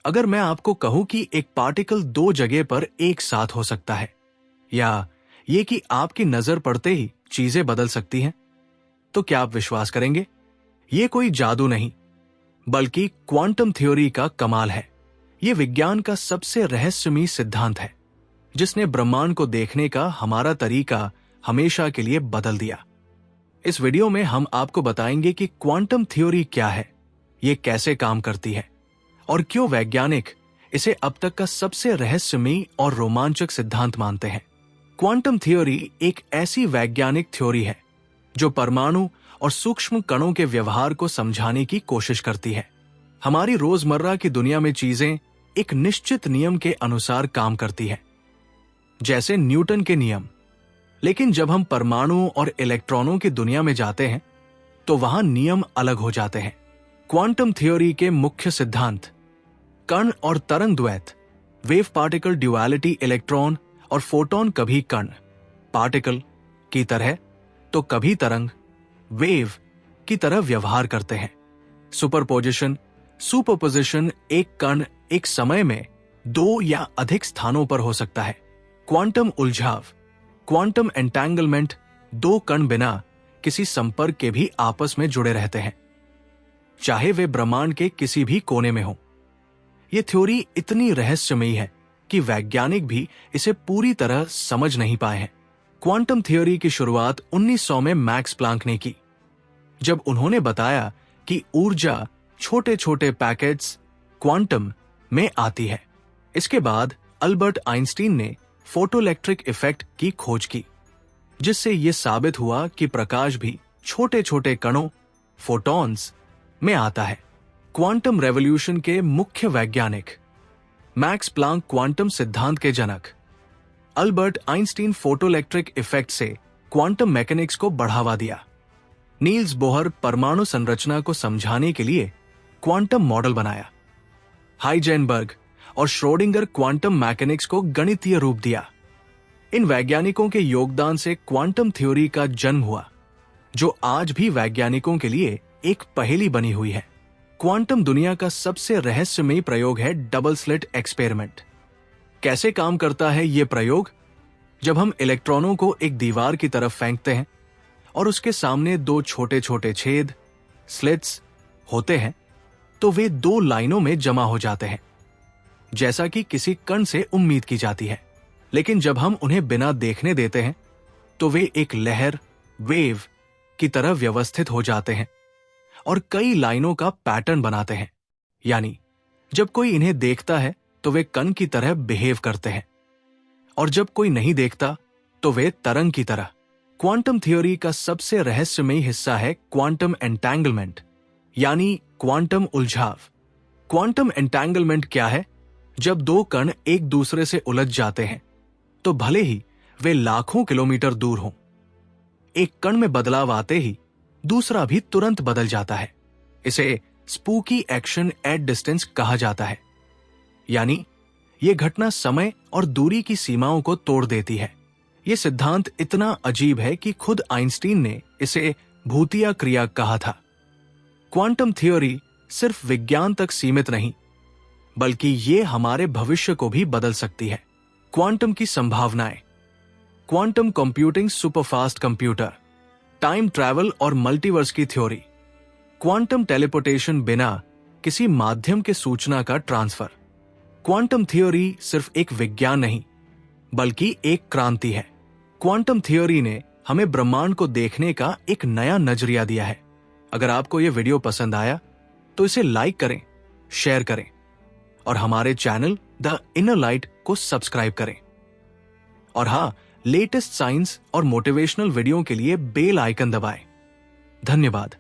अगर मैं आपको कहूं कि एक पार्टिकल दो जगह पर एक साथ हो सकता है, या ये कि आपकी नजर पड़ते ही चीजें बदल सकती हैं, तो क्या आप विश्वास करेंगे? ये कोई जादू नहीं, बल्कि क्वांटम थ्योरी का कमाल है। ये विज्ञान का सबसे रहस्यमयी सिद्धांत है, जिसने ब्रह्मांड को देखने का हमारा तरीका हमेशा के लिए बदल दिया। इस वीडियो में हम आपको बताएंगे कि क्वांटम थ्योरी क्या है, ये कैसे काम करती है, और क्यों वैज्ञानिक इसे अब तक का सबसे रहस्यमयी और रोमांचक सिद्धांत मानते हैं। क्वांटम थ्योरी एक ऐसी वैज्ञानिक थ्योरी है जो परमाणु और सूक्ष्म कणों के व्यवहार को समझाने की कोशिश करती है। हमारी रोजमर्रा की दुनिया में चीजें एक निश्चित नियम के अनुसार काम करती है, जैसे न्यूटन के नियम। लेकिन जब हम परमाणुओं और इलेक्ट्रॉनों की दुनिया में जाते हैं, तो वहां नियम अलग हो जाते हैं। क्वांटम थ्योरी के मुख्य सिद्धांत कण और तरंग द्वैत, वेव पार्टिकल ड्युअलिटी, इलेक्ट्रॉन और फोटॉन कभी कण पार्टिकल की तरह तो कभी तरंग वेव की तरह व्यवहार करते हैं। सुपरपोजिशन, सुपरपोजिशन, एक कण एक समय में दो या अधिक स्थानों पर हो सकता है। क्वांटम उलझाव, क्वांटम एंटेंगलमेंट, दो कण बिना किसी संपर्क के भी आपस में जुड़े रहते हैं, चाहे वे ब्रह्मांड के किसी भी कोने में हो। यह थ्योरी इतनी रहस्यमयी है कि वैज्ञानिक भी इसे पूरी तरह समझ नहीं पाए हैं। क्वांटम थ्योरी की शुरुआत 1900 में मैक्स प्लांक ने की, जब उन्होंने बताया कि ऊर्जा छोटे छोटे पैकेट्स क्वांटम में आती है। इसके बाद अल्बर्ट आइंस्टीन ने फोटोइलेक्ट्रिक इफेक्ट की खोज की, जिससे यह साबित हुआ कि प्रकाश भी छोटे छोटे कणों फोटॉन्स में आता है। क्वांटम रेवोल्यूशन के मुख्य वैज्ञानिक मैक्स प्लांक, क्वांटम सिद्धांत के जनक अल्बर्ट आइंस्टीन, फोटोइलेक्ट्रिक इफेक्ट से क्वांटम मैकेनिक्स को बढ़ावा दिया। नील्स बोहर परमाणु संरचना को समझाने के लिए क्वांटम मॉडल बनाया। हाइजेनबर्ग और श्रोडिंगर क्वांटम मैकेनिक्स को गणितीय रूप दिया। इन वैज्ञानिकों के योगदान से क्वांटम थ्योरी का जन्म हुआ, जो आज भी वैज्ञानिकों के लिए एक पहेली बनी हुई है। क्वांटम दुनिया का सबसे रहस्यमयी प्रयोग है डबल स्लिट एक्सपेरिमेंट। कैसे काम करता है यह प्रयोग? जब हम इलेक्ट्रॉनों को एक दीवार की तरफ फेंकते हैं और उसके सामने दो छोटे छोटे छेद स्लिट्स होते हैं, तो वे दो लाइनों में जमा हो जाते हैं, जैसा कि किसी कण से उम्मीद की जाती है। लेकिन जब हम उन्हें बिना देखने देते हैं, तो वे एक लहर वेव की तरह व्यवस्थित हो जाते हैं और कई लाइनों का पैटर्न बनाते हैं। यानी जब कोई इन्हें देखता है तो वे कण की तरह बिहेव करते हैं, और जब कोई नहीं देखता तो वे तरंग की तरह। क्वांटम थ्योरी का सबसे रहस्यमयी हिस्सा है क्वांटम एंटेंगलमेंट, यानी क्वांटम उलझाव। क्वांटम एंटेंगलमेंट क्या है? जब दो कण एक दूसरे से उलझ जाते हैं, तो भले ही वे लाखों किलोमीटर दूर हों, एक कण में बदलाव आते ही दूसरा भी तुरंत बदल जाता है। इसे स्पूकी एक्शन एट डिस्टेंस कहा जाता है। यानी यह घटना समय और दूरी की सीमाओं को तोड़ देती है। यह सिद्धांत इतना अजीब है कि खुद आइंस्टीन ने इसे भूतिया क्रिया कहा था। क्वांटम थ्योरी सिर्फ विज्ञान तक सीमित नहीं, बल्कि ये हमारे भविष्य को भी बदल सकती है। क्वांटम की संभावनाएं, quantum computing, superfast computer, time travel और मल्टीवर्स की थ्योरी, क्वांटम टेलीपोर्टेशन, बिना किसी माध्यम के सूचना का ट्रांसफर। क्वांटम थ्योरी सिर्फ एक विज्ञान नहीं, बल्कि एक क्रांति है। क्वांटम थ्योरी ने हमें ब्रह्मांड को देखने का एक नया नजरिया दिया है। अगर आपको यह वीडियो पसंद आया तो इसे लाइक करें, शेयर करें और हमारे चैनल द इनर लाइट को सब्सक्राइब करें। और हां, लेटेस्ट साइंस और मोटिवेशनल वीडियो के लिए बेल आइकन दबाएं। धन्यवाद।